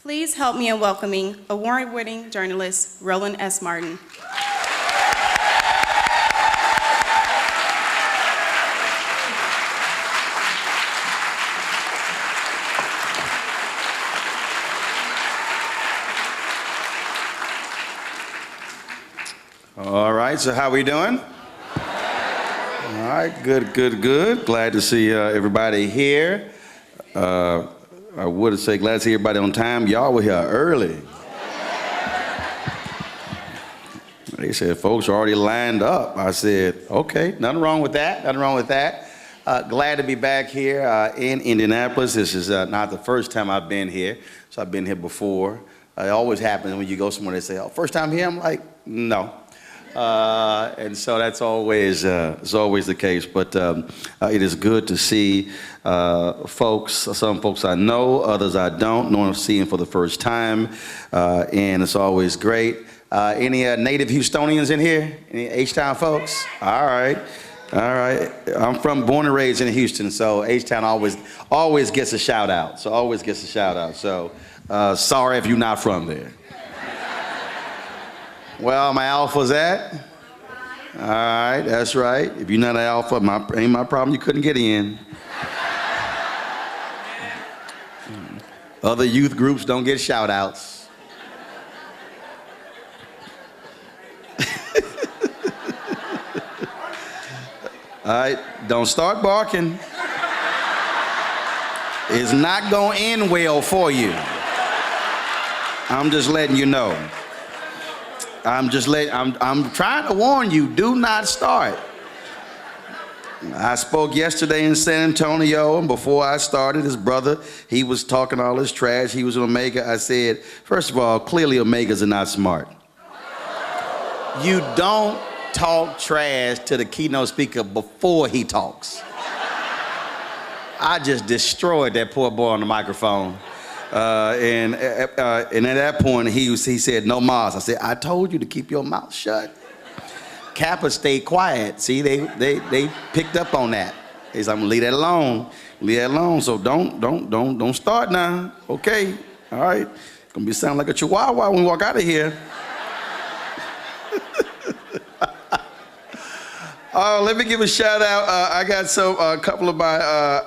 Please help me in welcoming award-winning journalist Roland S. Martin. All right, so how we doing? All right, good. Glad to see everybody here. I would say glad to see everybody on time. Y'all were here early. They said folks are already lined up. I said, okay, nothing wrong with that, glad to be back here in Indianapolis. This is not the first time I've been here, so I've been here before. It always happens when you go somewhere, they say, oh, first time here? I'm like, no. And so that's always the case. But it is good to see folks. Some folks I know, others I don't know. I'm seeing for the first time, and it's always great. Any native Houstonians in here? Any H-Town folks? All right. I'm born and raised in Houston, so H-Town always gets a shout out. So sorry if you're not from there. Well, my alpha's at? All right, that's right. If you're not an alpha, ain't my problem, you couldn't get in. Other youth groups don't get shout outs. All right, don't start barking. It's not gonna end well for you. I'm just letting you know. I'm trying to warn you, do not start. I spoke yesterday in San Antonio, and before I started, his brother, he was talking all his trash. He was an Omega. I said, first of all, clearly Omegas are not smart. You don't talk trash to the keynote speaker before he talks. I just destroyed that poor boy on the microphone. And at that point, he said, no mas. I said, I told you to keep your mouth shut. Kappa stayed quiet. See, they picked up on that. He said, I'm gonna leave that alone. So don't start now. Okay, all right. Gonna be sounding like a chihuahua when we walk out of here. Let me give a shout out. I got a couple of my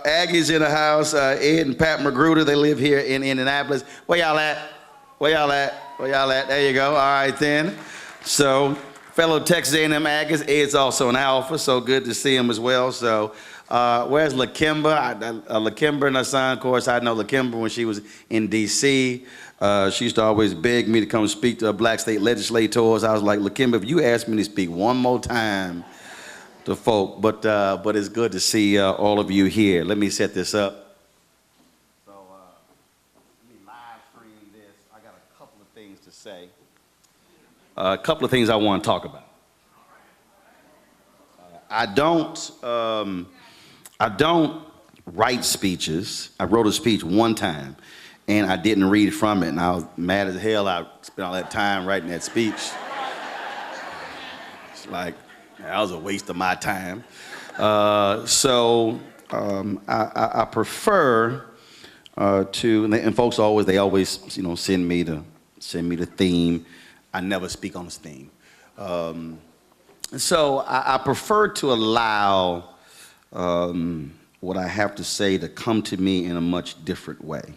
Aggies in the house, Ed and Pat Magruder. They live here in Indianapolis. Where y'all at? There you go. All right then. So fellow Texas A&M Aggies. Ed's also an Alpha, so good to see him as well. So where's LaKimba? LaKimba and her son, of course, I know LaKimba when she was in D.C. She used to always beg me to come speak to black state legislators. I was like, LaKimba, if you ask me to speak one more time to folk, but it's good to see all of you here. Let me set this up. So let me live stream this. I got a couple of things to say. A couple of things I want to talk about. I don't write speeches. I wrote a speech one time, and I didn't read from it, and I was mad as hell. I spent all that time writing that speech. It's like, that was a waste of my time. I prefer to, and folks always send me the theme. I never speak on this theme. So I prefer to allow what I have to say to come to me in a much different way.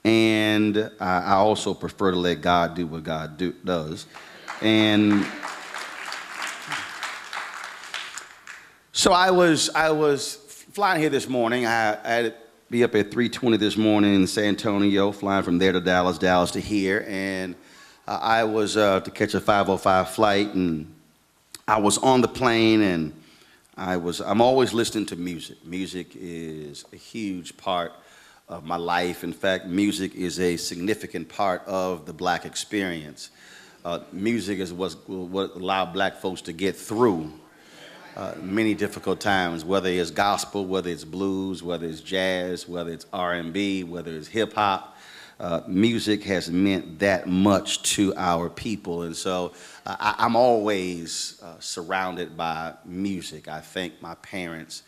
And I also prefer to let God do what God does. And so I was flying here this morning. I had to be up at 3:20 this morning in San Antonio, flying from there to Dallas to here, and I was to catch a 5:05 flight, and I was on the plane, and I'm always listening to music. Music is a huge part of my life. In fact, music is a significant part of the black experience. Music is what allowed black folks to get through many difficult times, whether it's gospel, whether it's blues, whether it's jazz, whether it's R&B, whether it's hip hop. Music has meant that much to our people, and so I'm always surrounded by music. I thank my parents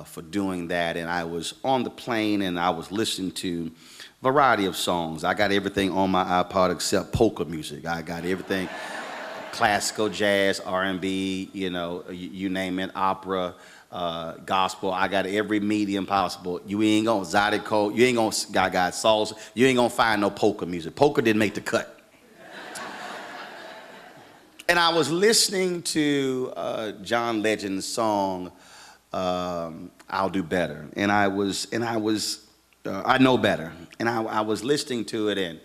for doing that, and I was on the plane and I was listening to variety of songs. I got everything on my iPod except polka music. I got everything, classical, jazz, R&B, you name it, opera, gospel. I got every medium possible. You ain't gonna zydeco, you ain't gonna, I got salsa, you ain't gonna find no polka music. Polka didn't make the cut. And I was listening to John Legend's song, I'll Do Better. And I know better. And I was listening to it, and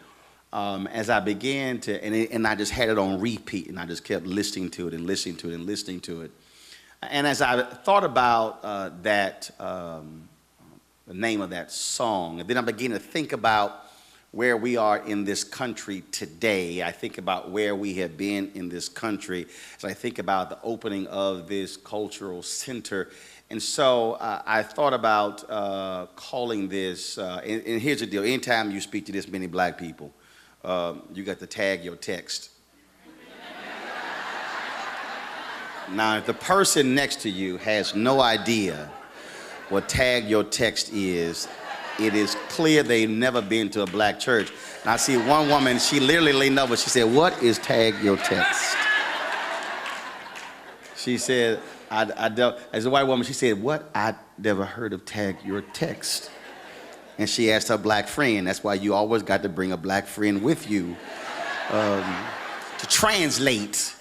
as I began to, and I just had it on repeat, and I just kept listening to it and listening to it and listening to it. And as I thought about the name of that song, and then I began to think about where we are in this country today. I think about where we have been in this country as I think about the opening of this cultural center. And so I thought about calling this, and here's the deal, anytime you speak to this many black people, you got to tag your text. Now, if the person next to you has no idea what tag your text is, it is clear they've never been to a black church. And I see one woman, she literally leaned over, she said, "What is tag your text?" She said, as a white woman, she said, "What? I never heard of tag your text." And she asked her black friend. That's why you always got to bring a black friend with you to translate.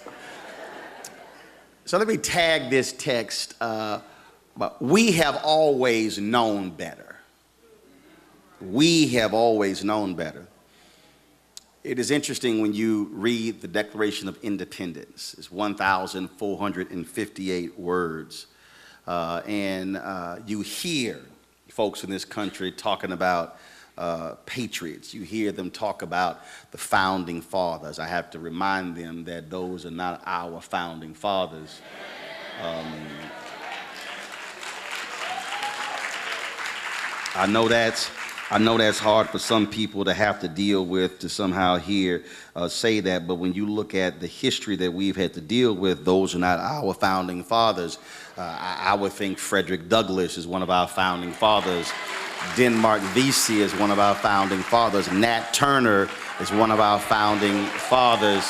So let me tag this text. But we have always known better. We have always known better. It is interesting when you read the Declaration of Independence. It's 1,458 words. And you hear folks in this country talking about patriots. You hear them talk about the founding fathers. I have to remind them that those are not our founding fathers. I know that's hard for some people to have to deal with, to somehow hear say that, but when you look at the history that we've had to deal with, those are not our founding fathers. I would think Frederick Douglass is one of our founding fathers. Denmark Vesey is one of our founding fathers. Nat Turner is one of our founding fathers.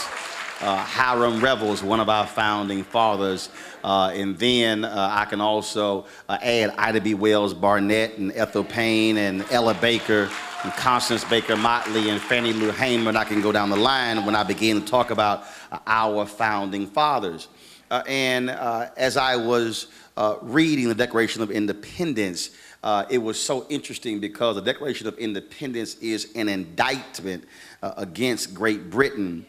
Hiram Revel is one of our founding fathers. And then I can also add Ida B. Wells Barnett and Ethel Payne and Ella Baker and Constance Baker Motley and Fannie Lou Hamer, and I can go down the line when I begin to talk about our founding fathers. And as I was reading the Declaration of Independence, it was so interesting because the Declaration of Independence is an indictment against Great Britain,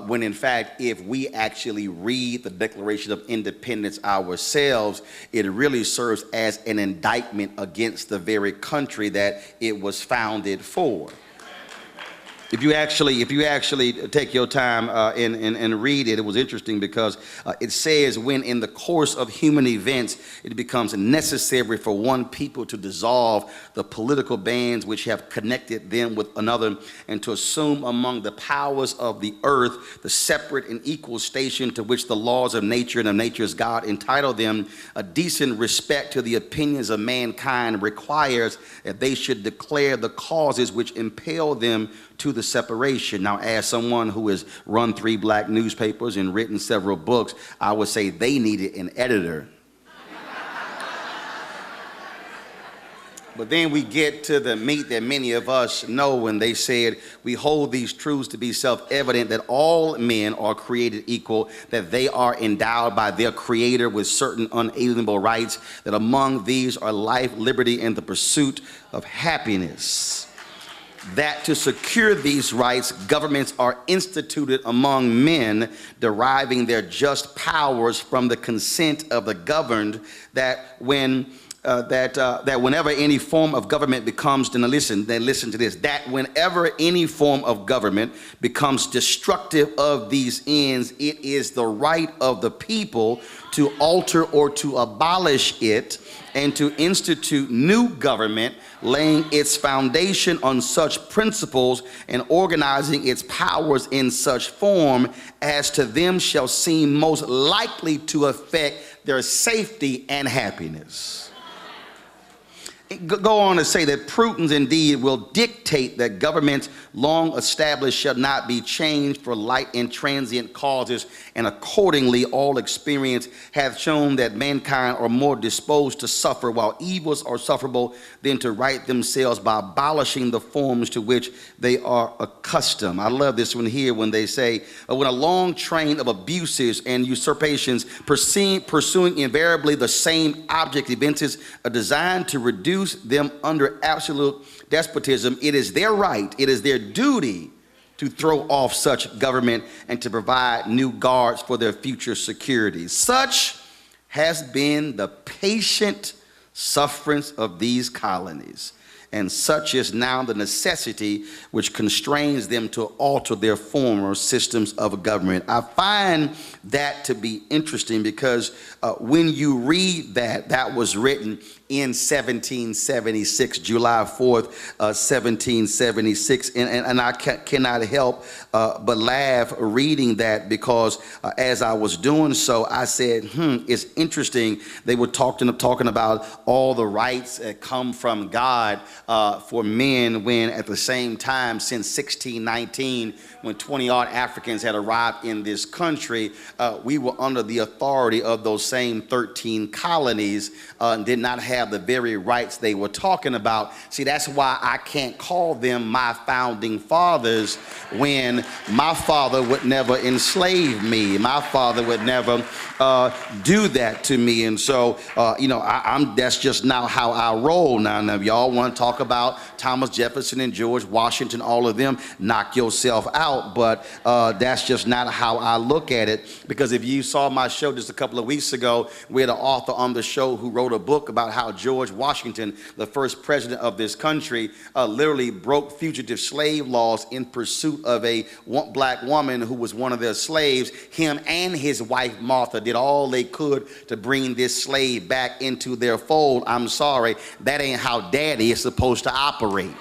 when in fact, if we actually read the Declaration of Independence ourselves, it really serves as an indictment against the very country that it was founded for. If you actually take your time and read it, it was interesting because it says when in the course of human events it becomes necessary for one people to dissolve the political bands which have connected them with another and to assume among the powers of the earth the separate and equal station to which the laws of nature and of nature's God entitle them, a decent respect to the opinions of mankind requires that they should declare the causes which impel them to the separation. Now, as someone who has run 3 black newspapers and written several books, I would say they needed an editor. But then we get to the meat that many of us know when they said, we hold these truths to be self-evident that all men are created equal, that they are endowed by their creator with certain unalienable rights, that among these are life, liberty, and the pursuit of happiness. That to secure these rights, governments are instituted among men, deriving their just powers from the consent of the governed, that whenever any form of government becomes, listen to this, that whenever any form of government becomes destructive of these ends, it is the right of the people to alter or to abolish it and to institute new government, laying its foundation on such principles and organizing its powers in such form as to them shall seem most likely to affect their safety and happiness. go on to say that prudence indeed will dictate that governments long established shall not be changed for light and transient causes, and accordingly all experience hath shown that mankind are more disposed to suffer while evils are sufferable than to right themselves by abolishing the forms to which they are accustomed. I love this one here when they say, when a long train of abuses and usurpations pursuing invariably the same object evinces a design to reduce them under absolute despotism, it is their right, it is their duty to throw off such government and to provide new guards for their future security. Such has been the patient sufferance of these colonies, and such is now the necessity which constrains them to alter their former systems of government. I find that to be interesting because when you read that was written in 1776, July 4th, 1776. And I cannot help but laugh reading that because as I was doing so, I said, it's interesting. They were talking about all the rights that come from God for men, when at the same time, since 1619, when 20-odd Africans had arrived in this country, we were under the authority of those same 13 colonies and did not have the very rights they were talking about. See, that's why I can't call them my founding fathers, when my father would never enslave me. My father would never do that to me. And so, that's just not how I roll. Now, if y'all want to talk about Thomas Jefferson and George Washington, all of them, knock yourself out. But that's just not how I look at it. Because if you saw my show just a couple of weeks ago, we had an author on the show who wrote a book about how George Washington, the first president of this country, literally broke fugitive slave laws in pursuit of a black woman who was one of their slaves. Him and his wife Martha did all they could to bring this slave back into their fold. I'm sorry, that ain't how daddy is supposed to operate.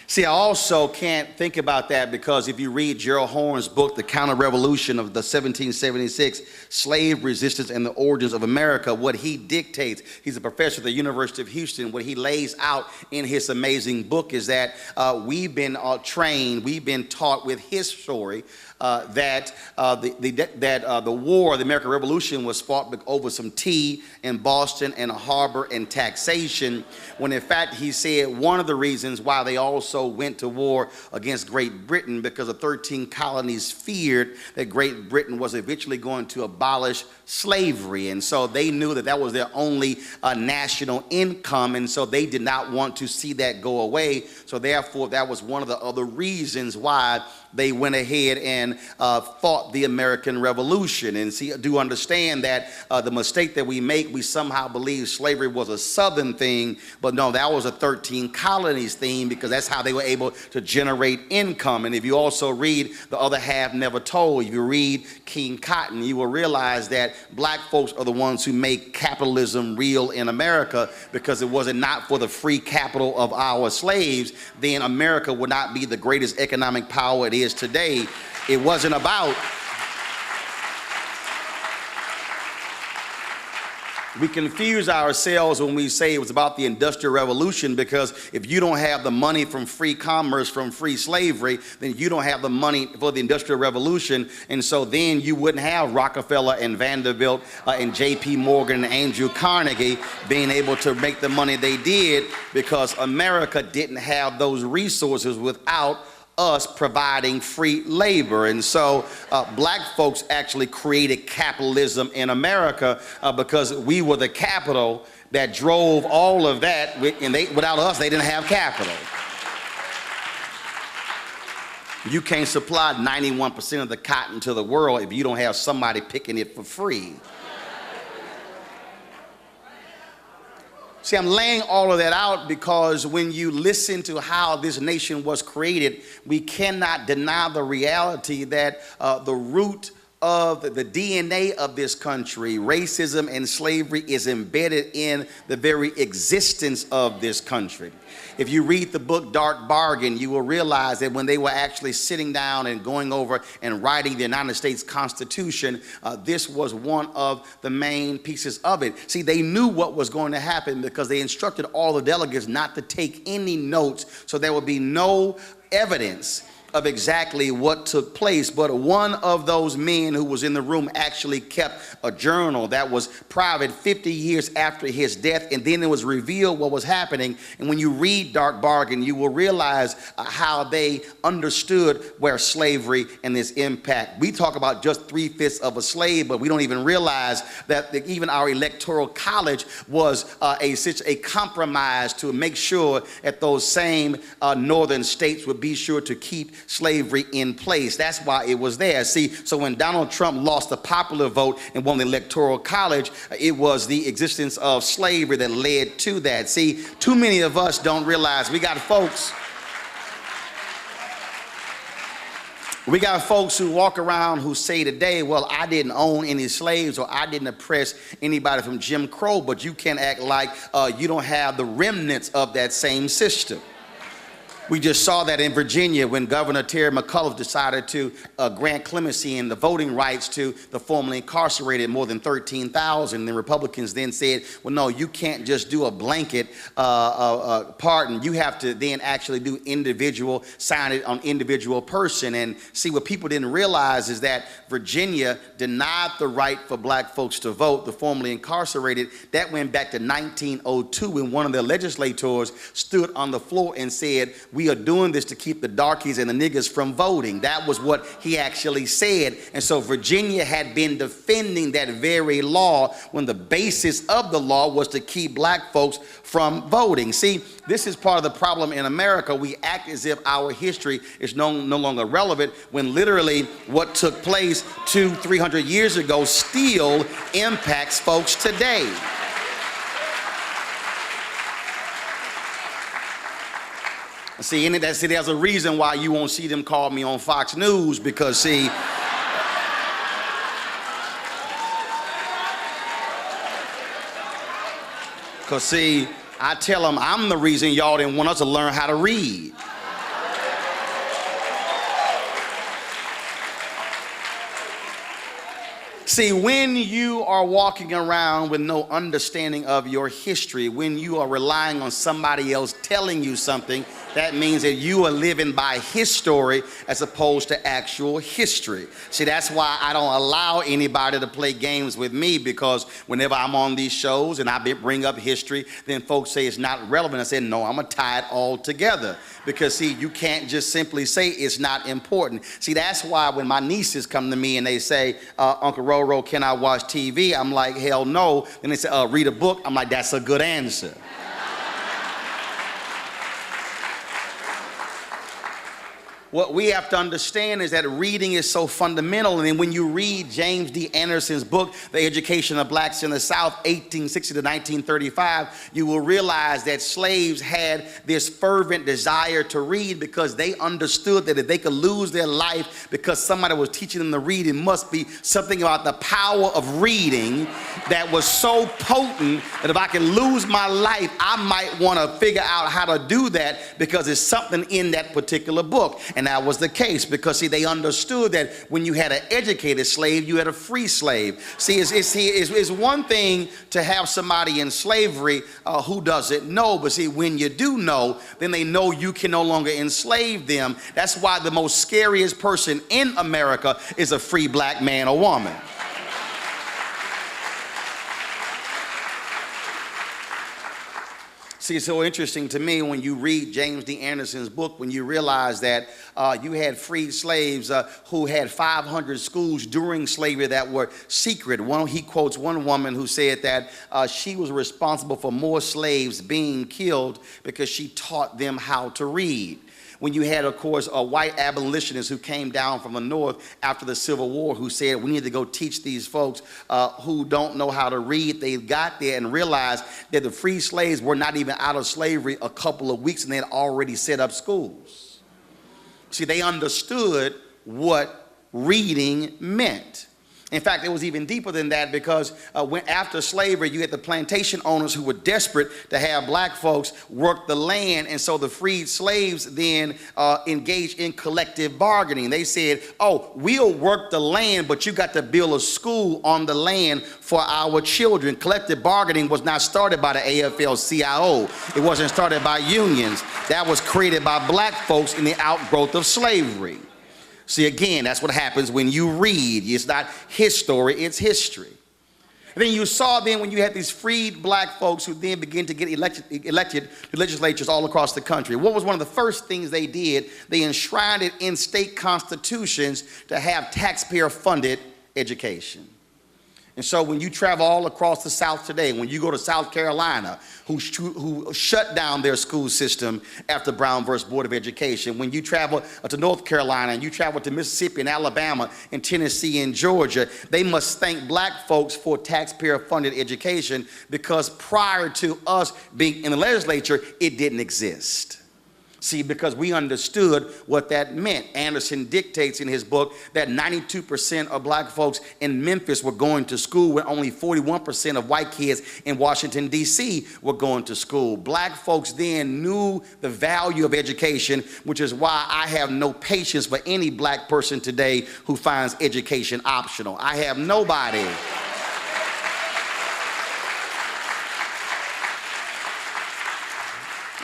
See, I also can't think about that because if you read Gerald Horne's book, The Counter-Revolution of the 1776, Slave Resistance and the Origins of America, what he dictates, he's a professor at the University of Houston, what he lays out in his amazing book is that we've been trained, we've been taught with his story that the war, the American Revolution, was fought over some tea in Boston and a harbor and taxation, when in fact he said one of the reasons why they also went to war against Great Britain, because the 13 colonies feared that Great Britain was eventually going to abolish slavery, and so they knew that that was their only national income, and so they did not want to see that go away. So therefore that was one of the other reasons why they went ahead and fought the American Revolution. And see, do understand that the mistake that we make, we somehow believe slavery was a Southern thing, but no, that was a 13 colonies thing, because that's how they were able to generate income. And if you also read The Other Half Never Told, if you read King Cotton, you will realize that black folks are the ones who make capitalism real in America, because it was not for the free capital of our slaves, then America would not be the greatest economic power it is today. It wasn't about. We confuse ourselves when we say it was about the Industrial Revolution, because if you don't have the money from free commerce, from free slavery, then you don't have the money for the Industrial Revolution. And so then you wouldn't have Rockefeller and Vanderbilt and J.P. Morgan and Andrew Carnegie being able to make the money they did, because America didn't have those resources without us providing free labor. And so black folks actually created capitalism in America because we were the capital that drove all of that, and without us they didn't have capital. You can't supply 91% of the cotton to the world if you don't have somebody picking it for free. See, I'm laying all of that out because when you listen to how this nation was created, we cannot deny the reality that the root of the DNA of this country, racism and slavery is embedded in the very existence of this country. If you read the book Dark Bargain, you will realize that when they were actually sitting down and going over and writing the United States Constitution, this was one of the main pieces of it. See, they knew what was going to happen because they instructed all the delegates not to take any notes, so there would be no evidence of exactly what took place. But one of those men who was in the room actually kept a journal that was private 50 years after his death, and then it was revealed what was happening. And when you read Dark Bargain, you will realize how they understood where slavery and its impact. We talk about just 3/5 of a slave, but we don't even realize that even our electoral college was a compromise to make sure that those same northern states would be sure to keep slavery in place. That's why it was there. See, so when Donald Trump lost the popular vote and won the electoral college, it was the existence of slavery that led to that. See, too many of us don't realize we got folks who walk around who say today, well, I didn't own any slaves or I didn't oppress anybody from Jim Crow, but you can act like you don't have the remnants of that same system. We just saw that in Virginia when Governor Terry McAuliffe decided to grant clemency and the voting rights to the formerly incarcerated, more than 13,000. The Republicans then said, well, no, you can't just do a blanket pardon. You have to then actually do individual, sign it on individual person. And see, what people didn't realize is that Virginia denied the right for black folks to vote, the formerly incarcerated. That went back to 1902 when one of their legislators stood on the floor and said, we are doing this to keep the darkies and the niggers from voting. That was what he actually said. And so Virginia had been defending that very law when the basis of the law was to keep black folks from voting. See, this is part of the problem in America. We act as if our history is no longer relevant when literally what took place 200-300 years ago still impacts folks today. See, there's a reason why you won't see them call me on Fox News, because see, I tell them I'm the reason y'all didn't want us to learn how to read. See, when you are walking around with no understanding of your history, when you are relying on somebody else telling you something, that means that you are living by his story as opposed to actual history. See, that's why I don't allow anybody to play games with me, because whenever I'm on these shows and I bring up history, then folks say it's not relevant. I say, no, I'm going to tie it all together. Because, see, you can't just simply say it's not important. See, that's why when my nieces come to me and they say, Uncle Roro, can I watch TV? I'm like, hell no. Then they say, read a book. I'm like, that's a good answer. What we have to understand is that reading is so fundamental. And then when you read James D. Anderson's book, The Education of Blacks in the South, 1860 to 1935, you will realize that slaves had this fervent desire to read because they understood that if they could lose their life because somebody was teaching them to read, it must be something about the power of reading that was so potent that if I can lose my life, I might want to figure out how to do that because there's something in that particular book. And that was the case because, see, they understood that when you had an educated slave, you had a free slave. See, it's one thing to have somebody in slavery who doesn't know, but see, when you do know, then they know you can no longer enslave them. That's why the most scariest person in America is a free black man or woman. See, it's so interesting to me when you read James D. Anderson's book, when you realize that you had freed slaves who had 500 schools during slavery that were secret. He quotes one woman who said that she was responsible for more slaves being killed because she taught them how to read. When you had, of course, a white abolitionist who came down from the North after the Civil War who said, we need to go teach these folks who don't know how to read. They got there and realized that the free slaves were not even out of slavery a couple of weeks and they had already set up schools. See, they understood what reading meant. In fact, it was even deeper than that because after slavery, you had the plantation owners who were desperate to have black folks work the land. And so the freed slaves then engaged in collective bargaining. They said, oh, we'll work the land, but you got to build a school on the land for our children. Collective bargaining was not started by the AFL-CIO. It wasn't started by unions. That was created by black folks in the outgrowth of slavery. See, again, that's what happens when you read. It's not his story, it's history. And then you saw then when you had these freed black folks who then began to get elected to legislatures all across the country. What was one of the first things they did? They enshrined it in state constitutions to have taxpayer-funded education. And so when you travel all across the South today, when you go to South Carolina, who shut down their school system after Brown versus Board of Education, when you travel to North Carolina and you travel to Mississippi and Alabama and Tennessee and Georgia, they must thank black folks for taxpayer-funded education because prior to us being in the legislature, it didn't exist. See, because we understood what that meant. Anderson dictates in his book that 92% of black folks in Memphis were going to school, when only 41% of white kids in Washington, D.C. were going to school. Black folks then knew the value of education, which is why I have no patience for any black person today who finds education optional. I have nobody.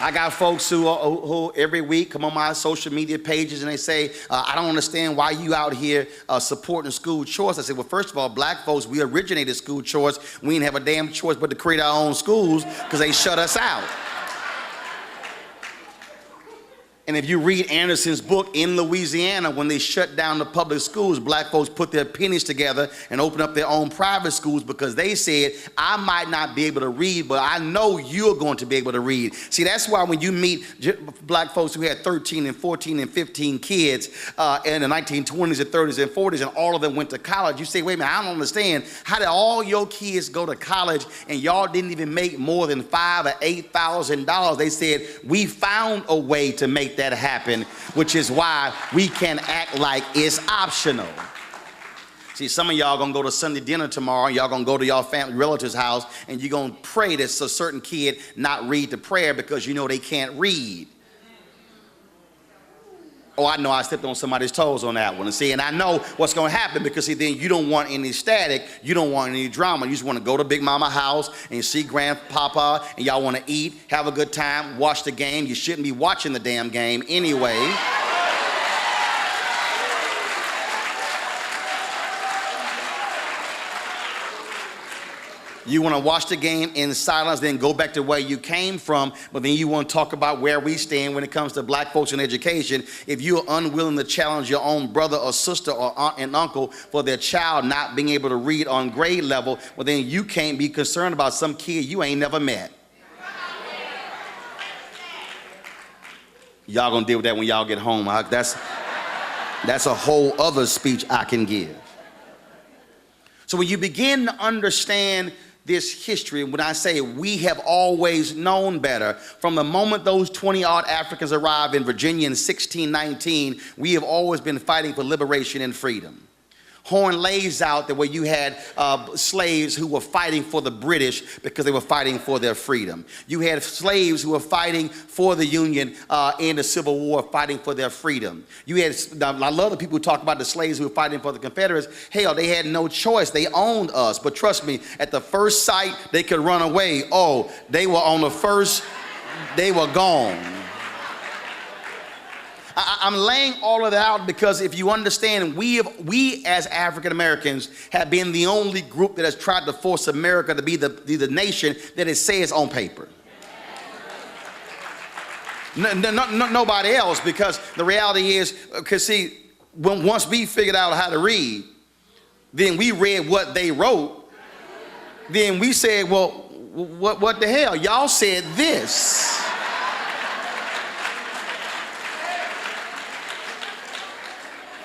I got folks who every week come on my social media pages and they say, I don't understand why you out here supporting school choice. I said, well, first of all, black folks, we originated school choice. We didn't have a damn choice but to create our own schools because they shut us out. And if you read Anderson's book, in Louisiana, when they shut down the public schools, black folks put their pennies together and opened up their own private schools because they said, I might not be able to read, but I know you're going to be able to read. See, that's why when you meet black folks who had 13 and 14 and 15 kids in the 1920s and 30s and 40s, and all of them went to college, you say, wait a minute, I don't understand. How did all your kids go to college and y'all didn't even make more than $5,000 or $8,000? They said, we found a way to make that happen, which is why we can act like it's optional. See, some of y'all gonna go to Sunday dinner tomorrow, y'all gonna go to y'all family relative's house, and you're gonna pray that a certain kid not read the prayer because you know they can't read. Oh, I know I stepped on somebody's toes on that one. And see, and I know what's going to happen because, see, then you don't want any static. You don't want any drama. You just want to go to Big Mama house and see Grandpapa, and y'all want to eat, have a good time, watch the game. You shouldn't be watching the damn game anyway. You want to watch the game in silence, then go back to where you came from, but then you want to talk about where we stand when it comes to black folks in education. If you're unwilling to challenge your own brother or sister or aunt and uncle for their child not being able to read on grade level, well, then you can't be concerned about some kid you ain't never met. Y'all gonna deal with that when y'all get home. That's a whole other speech I can give. So when you begin to understand this history, when I say we have always known better, from the moment those 20-odd Africans arrived in Virginia in 1619, we have always been fighting for liberation and freedom. Horn lays out that where you had slaves who were fighting for the British because they were fighting for their freedom. You had slaves who were fighting for the Union in the Civil War, fighting for their freedom. You had, I love the people who talk about the slaves who were fighting for the Confederates. Hell, they had no choice. They owned us. But trust me, at the first sight, they could run away. Oh, they were on the first, they were gone. I'm laying all of that out because if you understand, we as African Americans have been the only group that has tried to force America to be the nation that it says on paper. Nobody else, because the reality is, because see, once we figured out how to read, then we read what they wrote. Then we said, well, what the hell? Y'all said this.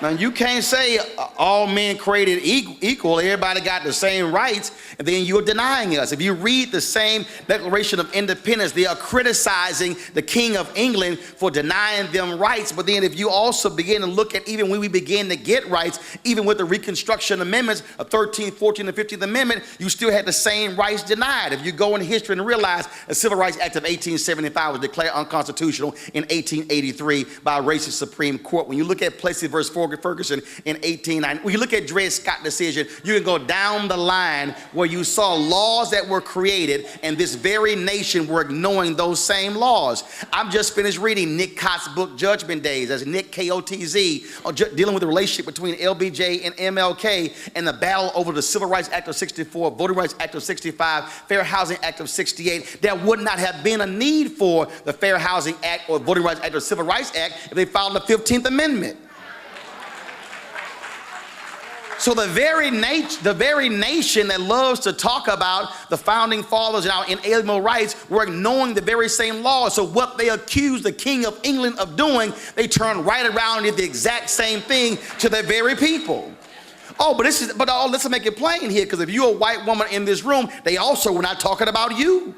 Now, you can't say all men created equal, everybody got the same rights, and then you're denying us. If you read the same Declaration of Independence, they are criticizing the King of England for denying them rights. But then if you also begin to look at even when we begin to get rights, even with the Reconstruction Amendments of 13th, 14th, and 15th Amendment, you still had the same rights denied. If you go into history and realize the Civil Rights Act of 1875 was declared unconstitutional in 1883 by a racist Supreme Court. When you look at Plessy versus Ferguson in 1890, when you look at Dred Scott decision, you can go down the line where you saw laws that were created and this very nation were ignoring those same laws. I've just finished reading Nick Cott's book, Judgment Days, as Nick K-O-T-Z, dealing with the relationship between LBJ and MLK and the battle over the Civil Rights Act of 64, Voting Rights Act of 65, Fair Housing Act of 68. There would not have been a need for the Fair Housing Act or Voting Rights Act or Civil Rights Act if they filed the 15th Amendment. So the very nation that loves to talk about the founding fathers and our inalienable rights were ignoring the very same laws. So what they accused the King of England of doing, they turned right around and did the exact same thing to their very people. Oh, let's make it plain here, because if you're a white woman in this room, they also were not talking about you.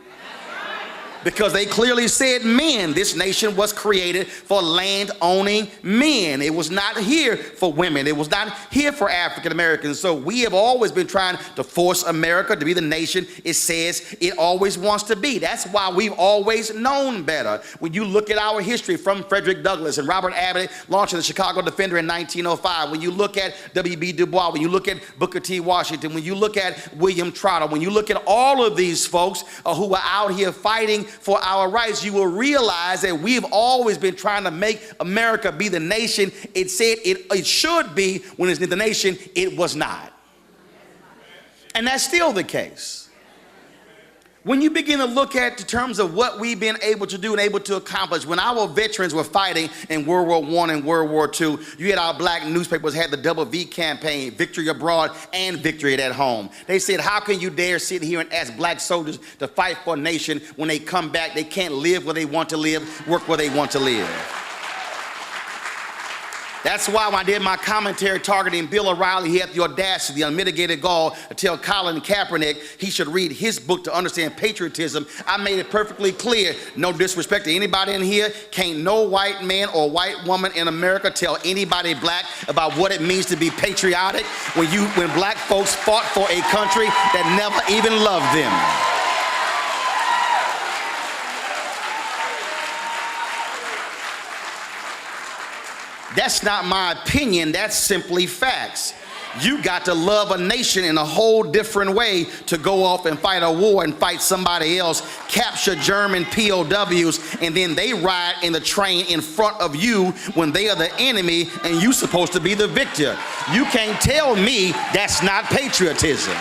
Because they clearly said men. This nation was created for land-owning men. It was not here for women. It was not here for African Americans. So we have always been trying to force America to be the nation it says it always wants to be. That's why we've always known better. When you look at our history from Frederick Douglass and Robert Abbott launching the Chicago Defender in 1905, when you look at W.B. Du Bois, when you look at Booker T. Washington, when you look at William Trotter, when you look at all of these folks who are out here fighting for our rights, you will realize that we've always been trying to make America be the nation it said it should be, when it's the nation it was not. And that's still the case. When you begin to look at the terms of what we've been able to do and able to accomplish, when our veterans were fighting in World War I and World War II, you had our black newspapers had the double V campaign, Victory Abroad and Victory at Home. They said, how can you dare sit here and ask black soldiers to fight for a nation when they come back, they can't live where they want to live, work where they want to live? That's why when I did my commentary targeting Bill O'Reilly, he had the audacity, the unmitigated gall to tell Colin Kaepernick he should read his book to understand patriotism. I made it perfectly clear, no disrespect to anybody in here, can't no white man or white woman in America tell anybody black about what it means to be patriotic when black folks fought for a country that never even loved them. That's not my opinion, that's simply facts. You got to love a nation in a whole different way to go off and fight a war and fight somebody else, capture German POWs, and then they ride in the train in front of you when they are the enemy and you supposed to be the victor. You can't tell me that's not patriotism.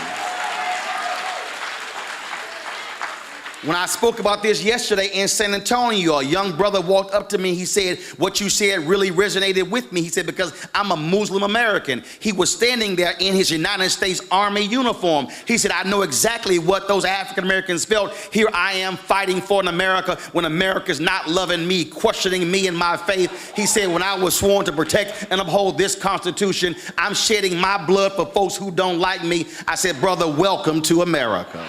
When I spoke about this yesterday in San Antonio, a young brother walked up to me. He said, what you said really resonated with me. He said, because I'm a Muslim American. He was standing there in his United States Army uniform. He said, I know exactly what those African Americans felt. Here I am fighting for an America when America's not loving me, questioning me and my faith. He said, when I was sworn to protect and uphold this Constitution, I'm shedding my blood for folks who don't like me. I said, brother, welcome to America.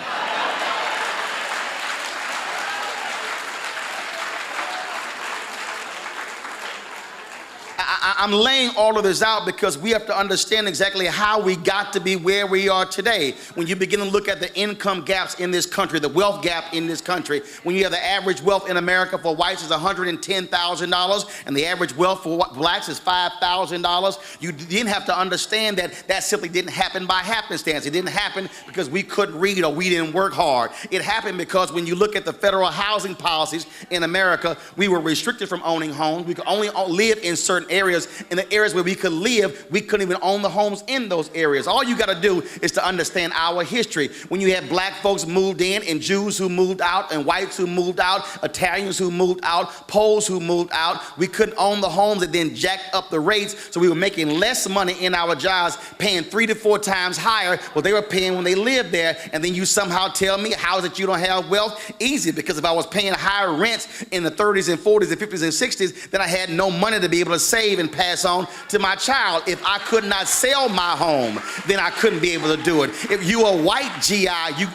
I'm laying all of this out because we have to understand exactly how we got to be where we are today. When you begin to look at the income gaps in this country, the wealth gap in this country, when you have the average wealth in America for whites is $110,000 and the average wealth for blacks is $5,000, you then have to understand that that simply didn't happen by happenstance. It didn't happen because we couldn't read or we didn't work hard. It happened because when you look at the federal housing policies in America, we were restricted from owning homes. We could only live in certain areas. In the areas where we could live, we couldn't even own the homes in those areas. All you got to do is to understand our history. When you had black folks moved in and Jews who moved out and whites who moved out, Italians who moved out, Poles who moved out, we couldn't own the homes and then jacked up the rates, so we were making less money in our jobs, paying 3 to 4 times higher what they were paying when they lived there. And then you somehow tell me, how is it you don't have wealth? Easy, because if I was paying higher rents in the 30s and 40s and 50s and 60s, then I had no money to be able to save and can pass on to my child. If I could not sell my home, then I couldn't be able to do it. If you are white GI,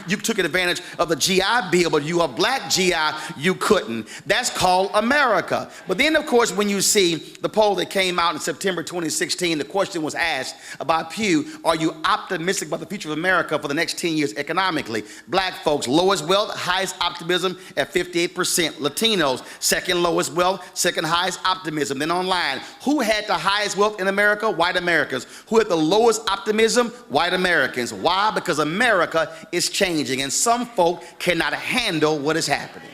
you took advantage of the GI Bill, but you are black GI, you couldn't. That's called America. But then, of course, when you see the poll that came out in September 2016, the question was asked by Pew, are you optimistic about the future of America for the next 10 years economically? Black folks, lowest wealth, highest optimism at 58%. Latinos, second lowest wealth, second highest optimism. Then online, who had the highest wealth in America? White Americans. Who had the lowest optimism? White Americans. Why? Because America is changing and some folk cannot handle what is happening.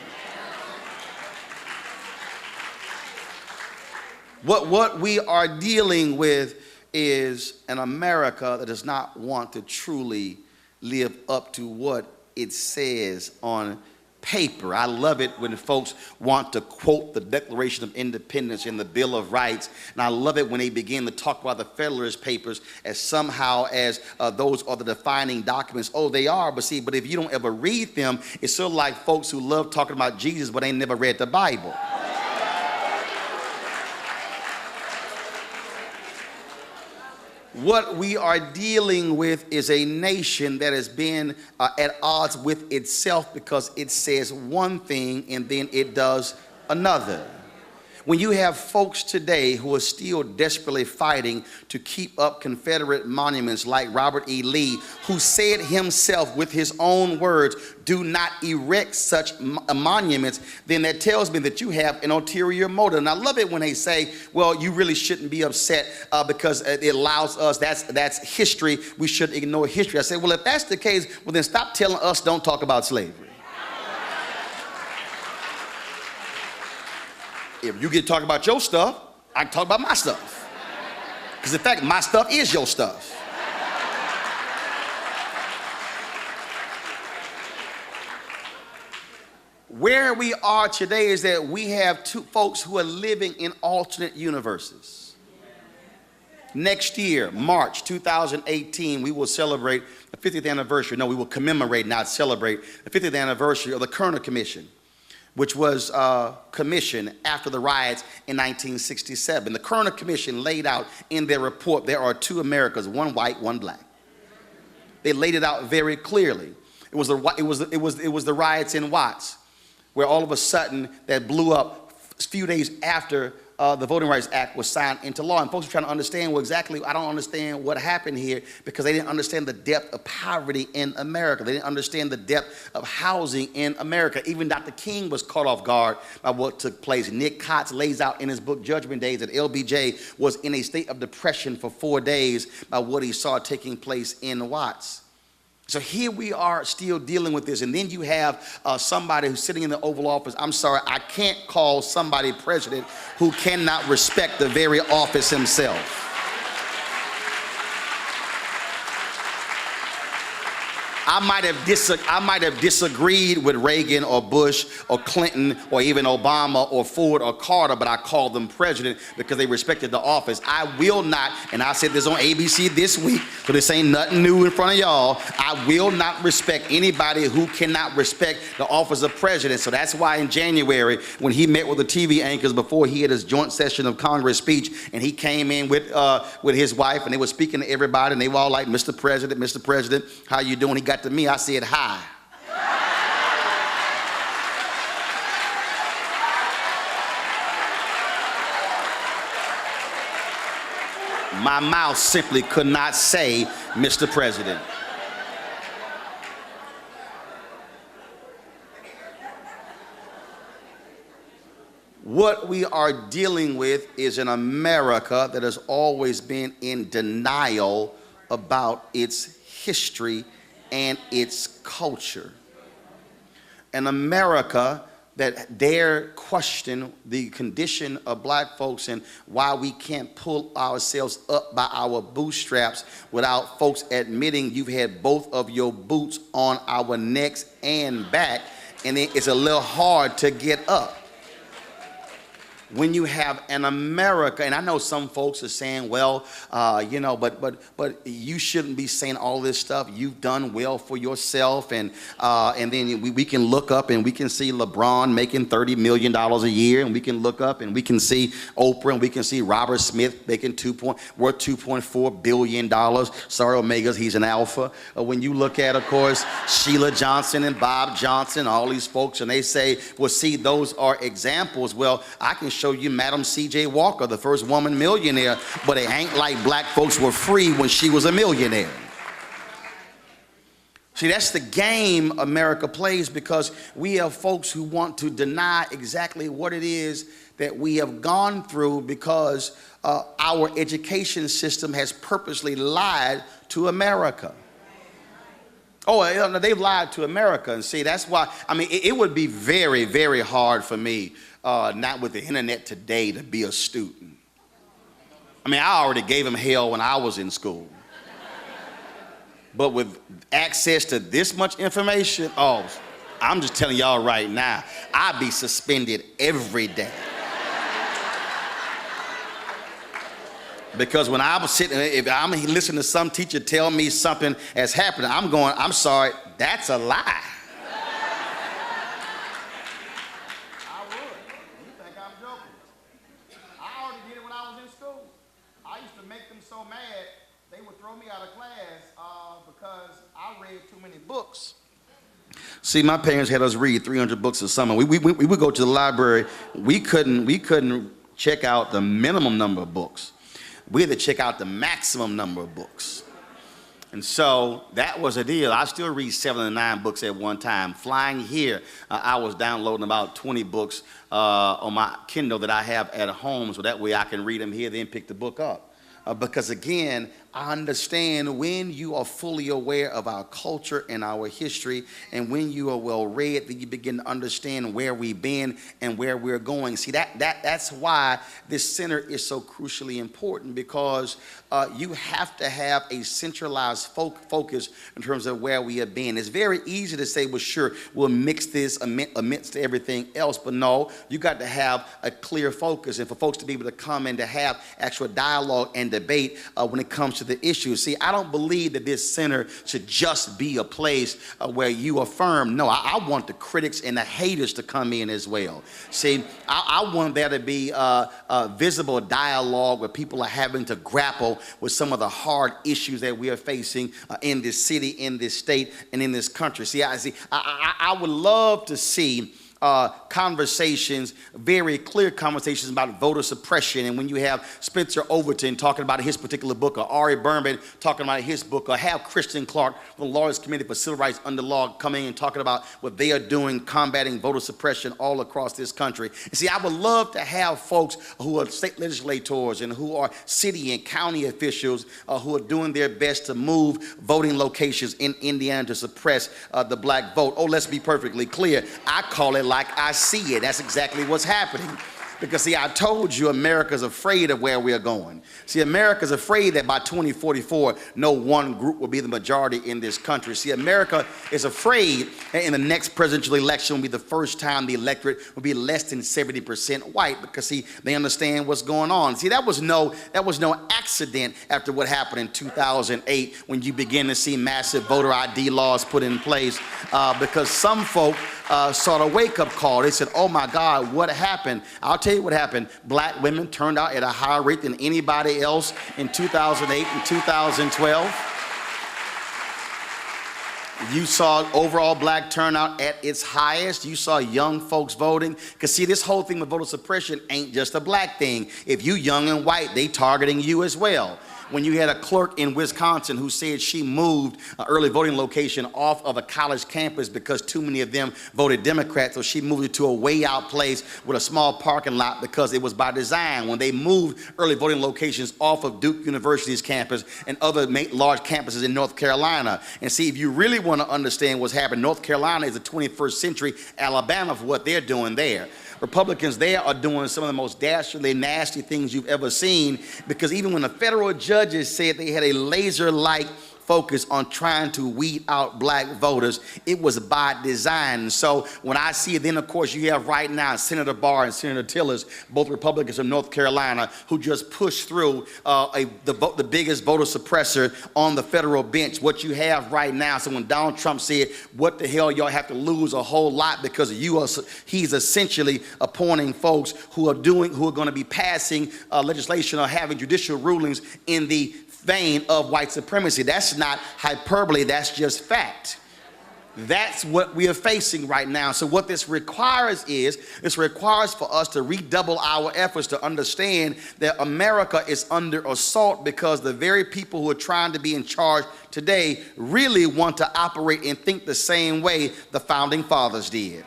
What we are dealing with is an America that does not want to truly live up to what it says on paper. I love it when folks want to quote the Declaration of Independence and the Bill of Rights, and I love it when they begin to talk about the Federalist Papers as somehow as those are the defining documents. Oh, they are, but see, but if you don't ever read them, it's sort of like folks who love talking about Jesus but ain't never read the Bible. What we are dealing with is a nation that has been at odds with itself because it says one thing and then it does another. When you have folks today who are still desperately fighting to keep up Confederate monuments like Robert E. Lee, who said himself with his own words, do not erect such monuments, then that tells me that you have an ulterior motive. And I love it when they say, well, you really shouldn't be upset because it allows us, that's history, we should ignore history. I say, well, if that's the case, well, then stop telling us don't talk about slavery. If you get to talk about your stuff, I can talk about my stuff. Because in fact, my stuff is your stuff. Where we are today is that we have two folks who are living in alternate universes. Next year, March 2018, we will celebrate the 50th anniversary. No, we will commemorate, not celebrate, the 50th anniversary of the Kerner Commission, which was commissioned after the riots in 1967. The Kerner Commission laid out in their report, there are two Americas, one white, one black. They laid it out very clearly. It was the riots in Watts, where all of a sudden that blew up a few days after the Voting Rights Act was signed into law. And folks are trying to understand, well, exactly, I don't understand what happened here because they didn't understand the depth of poverty in America. They didn't understand the depth of housing in America. Even Dr. King was caught off guard by what took place. Nick Kotz lays out in his book, Judgment Days, that LBJ was in a state of depression for 4 days by what he saw taking place in Watts. So here we are still dealing with this. And then you have somebody who's sitting in the Oval Office. I'm sorry, I can't call somebody president who cannot respect the very office himself. I might have disagreed with Reagan or Bush or Clinton or even Obama or Ford or Carter, but I called them president because they respected the office. I will not, and I said this on ABC this week, so this ain't nothing new in front of y'all, I will not respect anybody who cannot respect the office of president. So that's why in January, when he met with the TV anchors before he had his joint session of Congress speech, and he came in with his wife, and they were speaking to everybody, and they were all like, Mr. President, how you doing? He got to me, I said, hi. My mouth simply could not say, Mr. President. What we are dealing with is an America that has always been in denial about its history and its culture. An America that dare question the condition of black folks and why we can't pull ourselves up by our bootstraps without folks admitting you've had both of your boots on our necks and back, and it's a little hard to get up. when you have an America, and I know some folks are saying, well, but you shouldn't be saying all this stuff. You've done well for yourself, and then we can look up and we can see LeBron making $30 million a year, and we can look up and we can see Oprah, and we can see Robert Smith making worth $2.4 billion. Sorry, Omegas, he's an alpha. When you look at, of course, Sheila Johnson and Bob Johnson, all these folks, and they say, well, see, those are examples. Well, I can show you Madam C.J. Walker, the first woman millionaire, but it ain't like black folks were free when she was a millionaire. See, that's the game America plays, because we have folks who want to deny exactly what it is that we have gone through, because our education system has purposely lied to America. Oh, they've lied to America. And see, that's why, I mean, it would be very, very hard for me, not with the internet today, to be a student. I mean, I already gave them hell when I was in school. But with access to this much information, oh, I'm just telling y'all right now, I'd be suspended every day. Because when I was sitting, if I'm listening to some teacher tell me something has happened, I'm going, I'm sorry, that's a lie. I would. You think I'm joking? I already did it when I was in school. I used to make them so mad, they would throw me out of class because I read too many books. See, my parents had us read 300 books a summer. We would go to the library. We couldn't check out the minimum number of books. We had to check out the maximum number of books. And so that was a deal. I still read 7 or 9 books at one time. Flying here, I was downloading about 20 books on my Kindle that I have at home, so that way I can read them here, then pick the book up. Because again, I understand when you are fully aware of our culture and our history, and when you are well read, then you begin to understand where we've been and where we're going. See, that's why this center is so crucially important, because you have to have a centralized focus in terms of where we have been. It's very easy to say, well, sure, we'll mix this amidst everything else, but no, you got to have a clear focus, and for folks to be able to come and to have actual dialogue and debate when it comes to the issues. See, I don't believe that this center should just be a place where you affirm. No, I want the critics and the haters to come in as well. See, I want there to be a visible dialogue where people are having to grapple with some of the hard issues that we are facing in this city, in this state, and in this country. See, I would love to see conversations, very clear conversations about voter suppression. And when you have Spencer Overton talking about his particular book, or Ari Berman talking about his book, or have Christian Clark from the Lawyers Committee for Civil Rights Under Law coming and talking about what they are doing, combating voter suppression all across this country. And see, I would love to have folks who are state legislators and who are city and county officials who are doing their best to move voting locations in Indiana to suppress the black vote. Oh, let's be perfectly clear. I call it like I see it. That's exactly what's happening. Because, see, I told you America's afraid of where we're going. See, America's afraid that by 2044, no one group will be the majority in this country. See, America is afraid that in the next presidential election will be the first time the electorate will be less than 70% white, because, see, they understand what's going on. See, that was no accident after what happened in 2008 when you begin to see massive voter ID laws put in place, because some folk saw the wake-up call. They said, oh my God, what happened? I'll tell you what happened. Black women turned out at a higher rate than anybody else in 2008 and 2012. You saw overall black turnout at its highest. You saw young folks voting. Because see, this whole thing with voter suppression ain't just a black thing. If you young and white, they targeting you as well. When you had a clerk in Wisconsin who said she moved an early voting location off of a college campus because too many of them voted Democrat, so she moved it to a way out place with a small parking lot because it was by design. When they moved early voting locations off of Duke University's campus and other large campuses in North Carolina. And see, if you really want to understand what's happening, North Carolina is the 21st century Alabama for what they're doing there. Republicans there are doing some of the most dastardly, nasty things you've ever seen, because even when the federal judges said they had a laser-like focus on trying to weed out black voters. It was by design. So when I see it, then of course you have right now Senator Barr and Senator Tillers, both Republicans from North Carolina, who just pushed through the biggest voter suppressor on the federal bench. What you have right now, so when Donald Trump said, what the hell, y'all have to lose a whole lot because he's essentially appointing folks who are going to be passing legislation or having judicial rulings in the vein of white supremacy. That's not hyperbole, that's just fact. That's what we are facing right now. So what this requires for us to redouble our efforts to understand that America is under assault because the very people who are trying to be in charge today really want to operate and think the same way the founding fathers did.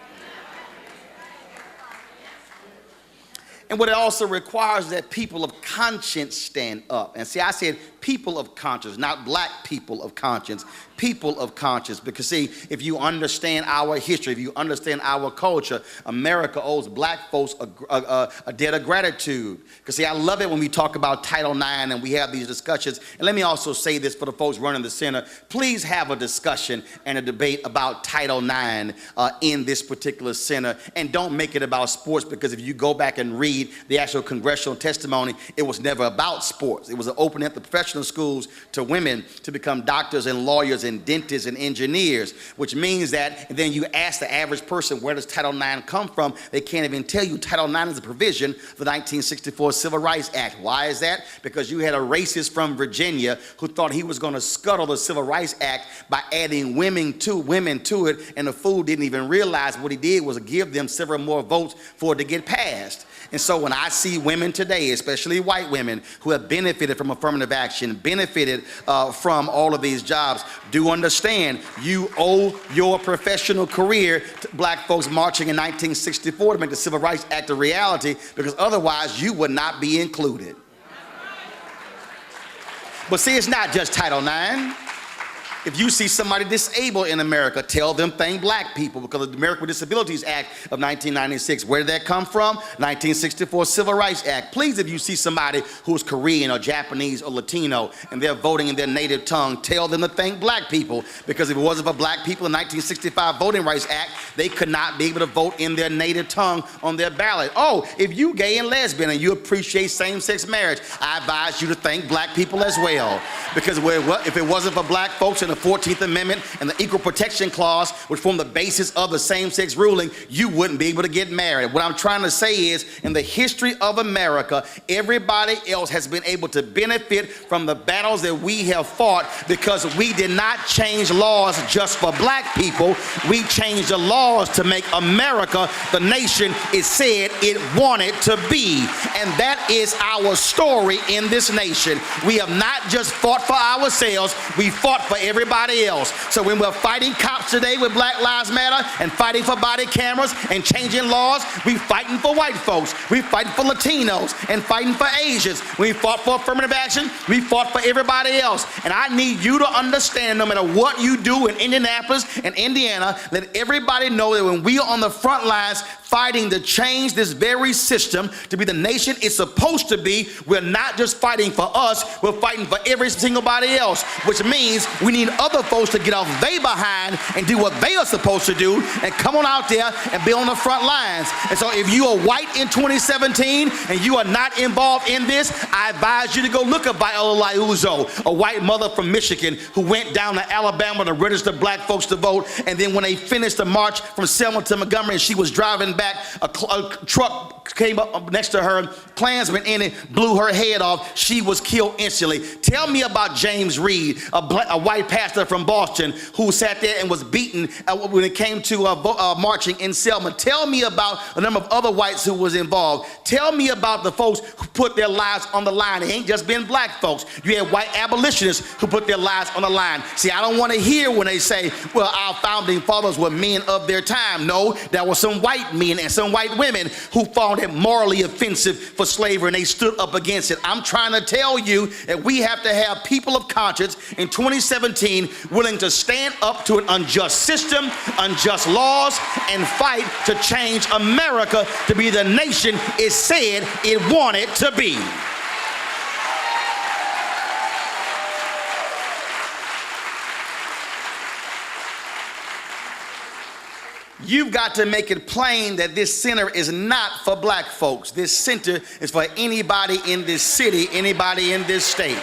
And what it also requires is that people of conscience stand up. And see, I said people of conscience, not black people of conscience, people of conscience. Because see, if you understand our history, if you understand our culture, America owes black folks a debt of gratitude. Because see, I love it when we talk about Title IX and we have these discussions. And let me also say this for the folks running the center, please have a discussion and a debate about Title IX in this particular center. And don't make it about sports, because if you go back and read the actual congressional testimony, it was never about sports. It was an opening up the professional schools to women to become doctors and lawyers and dentists and engineers, which means that then you ask the average person, where does Title IX come from? They can't even tell you. Title IX is a provision of the 1964 Civil Rights Act. Why is that? Because you had a racist from Virginia who thought he was going to scuttle the Civil Rights Act by adding women to it, and the fool didn't even realize what he did was give them several more votes for it to get passed. And so when I see women today, especially white women who have benefited from affirmative action, benefited from all of these jobs, do understand you owe your professional career to black folks marching in 1964 to make the Civil Rights Act a reality, because otherwise you would not be included. But see, it's not just Title IX. If you see somebody disabled in America, tell them thank black people, because of the American with Disabilities Act of 1996. Where did that come from? 1964 Civil Rights Act. Please, if you see somebody who's Korean or Japanese or Latino and they're voting in their native tongue, tell them to thank black people, because if it wasn't for black people in the 1965 Voting Rights Act, they could not be able to vote in their native tongue on their ballot. Oh, if you gay and lesbian and you appreciate same-sex marriage, I advise you to thank black people as well, because if it wasn't for black folks in the 14th Amendment and the Equal Protection Clause, which form the basis of the same-sex ruling, you wouldn't be able to get married. What I'm trying to say is, in the history of America, everybody else has been able to benefit from the battles that we have fought, because we did not change laws just for black people. We changed the laws to make America the nation it said it wanted to be. And that is our story in this nation. We have not just fought for ourselves, we fought for everybody else. So when we're fighting cops today with Black Lives Matter and fighting for body cameras and changing laws, we fighting for white folks, we fighting for Latinos and fighting for Asians. When we fought for affirmative action, we fought for everybody else. And I need you to understand, no matter what you do in Indianapolis and Indiana, let everybody know that when we are on the front lines fighting to change this very system to be the nation it's supposed to be, we're not just fighting for us, we're fighting for every single body else, which means we need other folks to get off they behind and do what they are supposed to do and come on out there and be on the front lines. And so if you are white in 2017 and you are not involved in this, I advise you to go look at Viola Liuzzo, a white mother from Michigan who went down to Alabama to register black folks to vote, and then when they finished the march from Selma to Montgomery and she was driving back, a truck came up next to her, Klansmen in it, blew her head off. She was killed instantly. Tell me about James Reed, a white pastor from Boston who sat there and was beaten when it came to marching in Selma. Tell me about a number of other whites who was involved. Tell me about the folks who put their lives on the line. It ain't just been black folks. You had white abolitionists who put their lives on the line. See, I don't want to hear when they say, well, our founding fathers were men of their time. No, there were some white men and some white women who found it morally offensive for slavery, and they stood up against it. I'm trying to tell you that we have to have people of conscience in 2017 willing to stand up to an unjust system, unjust laws, and fight to change America to be the nation it said it wanted to be. You've got to make it plain that this center is not for black folks. This center is for anybody in this city, anybody in this state.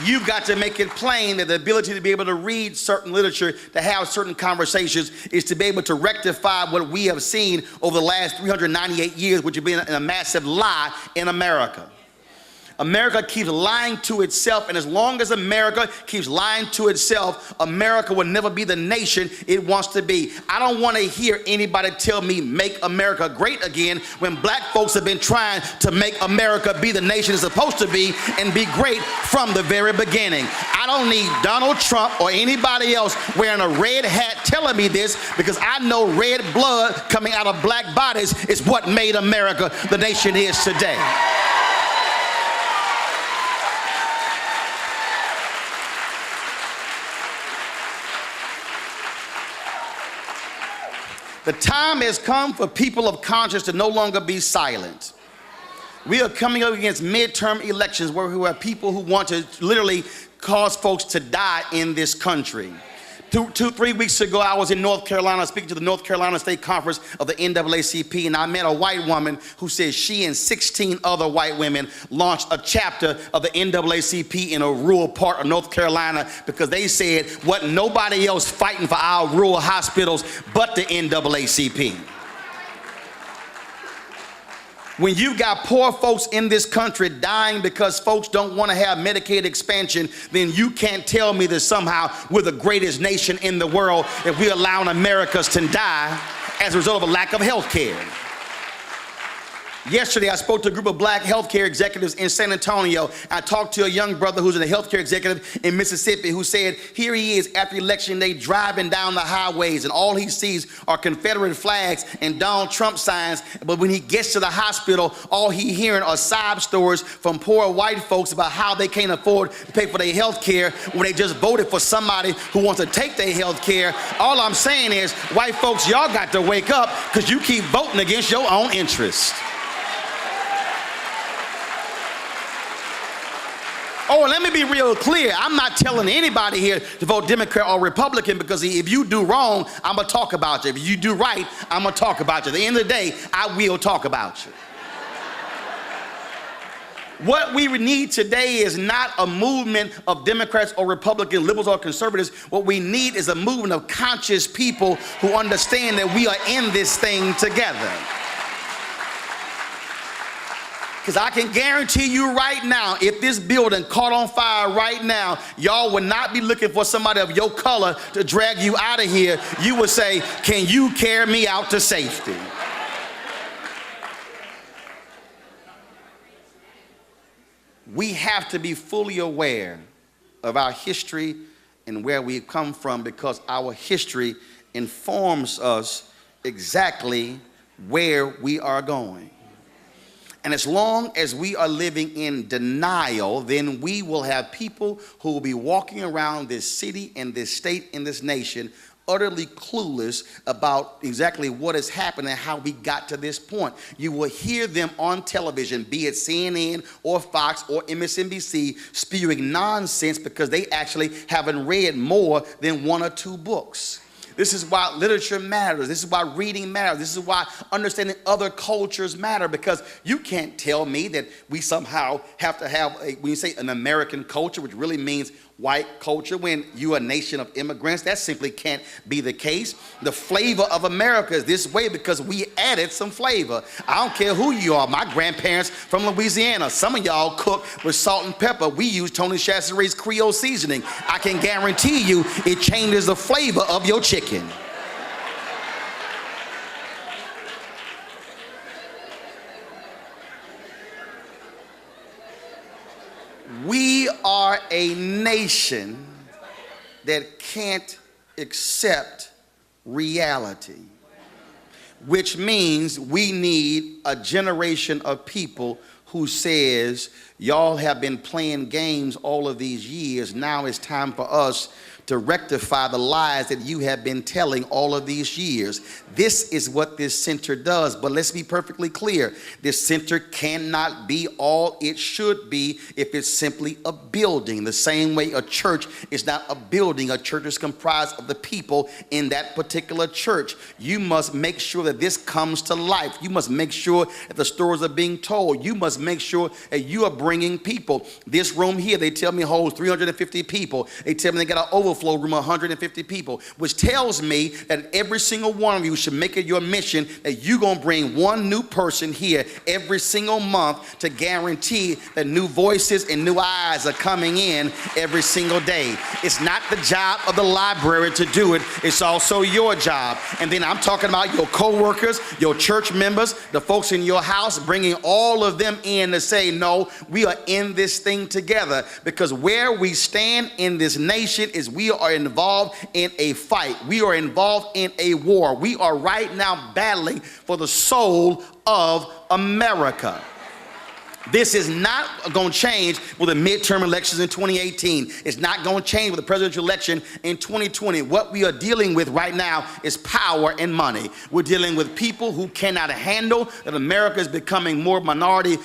You've got to make it plain that the ability to be able to read certain literature, to have certain conversations, is to be able to rectify what we have seen over the last 398 years, which has been a massive lie in America. America keeps lying to itself, and as long as America keeps lying to itself, America will never be the nation it wants to be. I don't want to hear anybody tell me make America great again when black folks have been trying to make America be the nation it's supposed to be and be great from the very beginning. I don't need Donald Trump or anybody else wearing a red hat telling me this, because I know red blood coming out of black bodies is what made America the nation it is today. The time has come for people of conscience to no longer be silent. We are coming up against midterm elections where we have people who want to literally cause folks to die in this country. 3 weeks ago, I was in North Carolina speaking to the North Carolina State Conference of the NAACP, and I met a white woman who said she and 16 other white women launched a chapter of the NAACP in a rural part of North Carolina because they said wasn't nobody else fighting for our rural hospitals but the NAACP. When you've got poor folks in this country dying because folks don't want to have Medicaid expansion, then you can't tell me that somehow we're the greatest nation in the world if we're allowing Americans to die as a result of a lack of health care. Yesterday, I spoke to a group of black healthcare executives in San Antonio. I talked to a young brother who's a healthcare executive in Mississippi who said, here he is after election day driving down the highways, and all he sees are Confederate flags and Donald Trump signs. But when he gets to the hospital, all he's hearing are sob stories from poor white folks about how they can't afford to pay for their health care when they just voted for somebody who wants to take their health care. All I'm saying is, white folks, y'all got to wake up, because you keep voting against your own interests. Oh, and let me be real clear. I'm not telling anybody here to vote Democrat or Republican, because if you do wrong, I'm going to talk about you. If you do right, I'm going to talk about you. At the end of the day, I will talk about you. What we need today is not a movement of Democrats or Republicans, liberals or conservatives. What we need is a movement of conscious people who understand that we are in this thing together. Because I can guarantee you right now, if this building caught on fire right now, y'all would not be looking for somebody of your color to drag you out of here. You would say, can you carry me out to safety? We have to be fully aware of our history and where we've come from, because our history informs us exactly where we are going. And as long as we are living in denial, then we will have people who will be walking around this city and this state and this nation utterly clueless about exactly what has happened and how we got to this point. You will hear them on television, be it CNN or Fox or MSNBC, spewing nonsense because they actually haven't read more than 1 or 2 books. This is why literature matters. This is why reading matters. This is why understanding other cultures matter, because you can't tell me that we somehow have to have, when you say an American culture, which really means white culture, when you're a nation of immigrants. That simply can't be the case. The flavor of America is this way because we added some flavor. I don't care who you are. My grandparents from Louisiana, some of y'all cook with salt and pepper. We use Tony Chachere's Creole seasoning. I can guarantee you it changes the flavor of your chicken. We are a nation that can't accept reality, which means we need a generation of people who says, y'all have been playing games all of these years. Now it's time for us to rectify the lies that you have been telling all of these years. This is what this center does. But let's be perfectly clear. This center cannot be all it should be if it's simply a building. The same way a church is not a building. A church is comprised of the people in that particular church. You must make sure that this comes to life. You must make sure that the stories are being told. You must make sure that you are bringing people. This room here, they tell me holds 350 people. They tell me they got an overflow room of 150 people, which tells me that every single one of you should make it your mission that you're going to bring one new person here every single month to guarantee that new voices and new eyes are coming in every single day. It's not the job of the library to do it. It's also your job. And then I'm talking about your co-workers, your church members, the folks in your house, bringing all of them in to say, no, we are in this thing together. Because where we stand in this nation is we are involved in a fight. We are involved in a war. We are right now battling for the soul of America. This is not going to change with the midterm elections in 2018. It's not going to change with the presidential election in 2020. What we are dealing with right now is power and money. We're dealing with people who cannot handle that America is becoming more majority.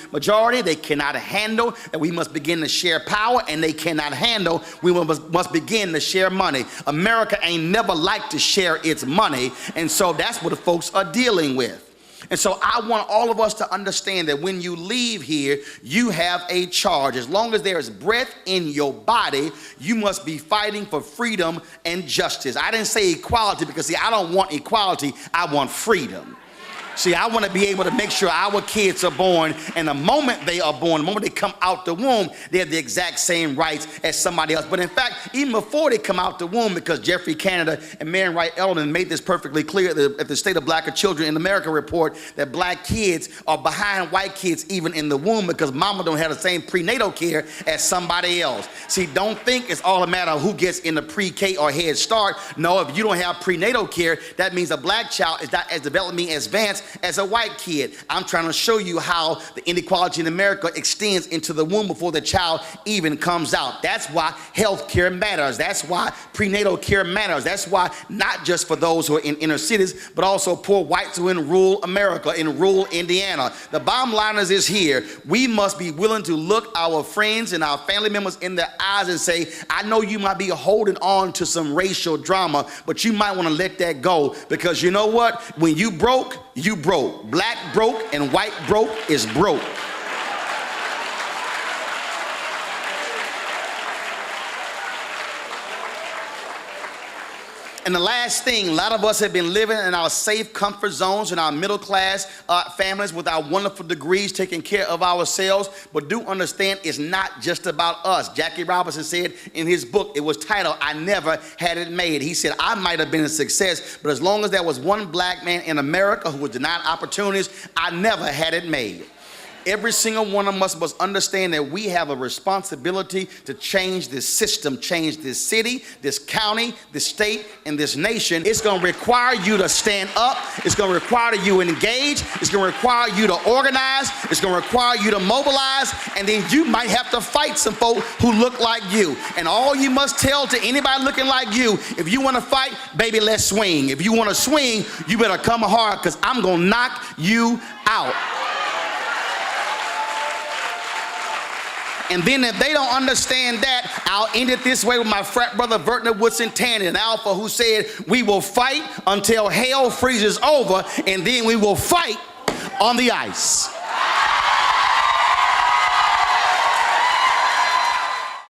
They cannot handle that we must begin to share power, and they cannot handle we must begin to share money. America ain't never liked to share its money, and so that's what the folks are dealing with. And so I want all of us to understand that when you leave here, you have a charge. As long as there is breath in your body, you must be fighting for freedom and justice. I didn't say equality because, see, I don't want equality. I want freedom. See, I want to be able to make sure our kids are born, and the moment they are born, the moment they come out the womb, they have the exact same rights as somebody else. But in fact, even before they come out the womb, because Jeffrey Canada and Marian Wright Eldon made this perfectly clear at the State of Black Children in America report, that black kids are behind white kids even in the womb because mama don't have the same prenatal care as somebody else. See, don't think it's all a matter of who gets in the pre-K or Head Start. No, if you don't have prenatal care, that means a black child is not as developmentally advanced as a white kid. I'm trying to show you how the inequality in America extends into the womb before the child even comes out. That's why health care matters. That's why prenatal care matters. That's why not just for those who are in inner cities, but also poor whites who are in rural America, in rural Indiana. The bottom line is this here. We must be willing to look our friends and our family members in the eyes and say, I know you might be holding on to some racial drama, but you might want to let that go, because you know what? When you broke, you broke. Black broke and white broke is broke. And the last thing, a lot of us have been living in our safe comfort zones in our middle class families with our wonderful degrees, taking care of ourselves. But do understand, it's not just about us. Jackie Robinson said in his book, it was titled, I Never Had It Made. He said, I might have been a success, but as long as there was one black man in America who was denied opportunities, I never had it made. Every single one of us must understand that we have a responsibility to change this system, change this city, this county, this state, and this nation. It's going to require you to stand up. It's going to require you to engage. It's going to require you to organize. It's going to require you to mobilize. And then you might have to fight some folk who look like you. And all you must tell to anybody looking like you, if you want to fight, baby, let's swing. If you want to swing, you better come hard, because I'm going to knock you out. And then if they don't understand that, I'll end it this way with my frat brother, Vertner Woodson Tanner, an alpha, who said, we will fight until hell freezes over, and then we will fight on the ice.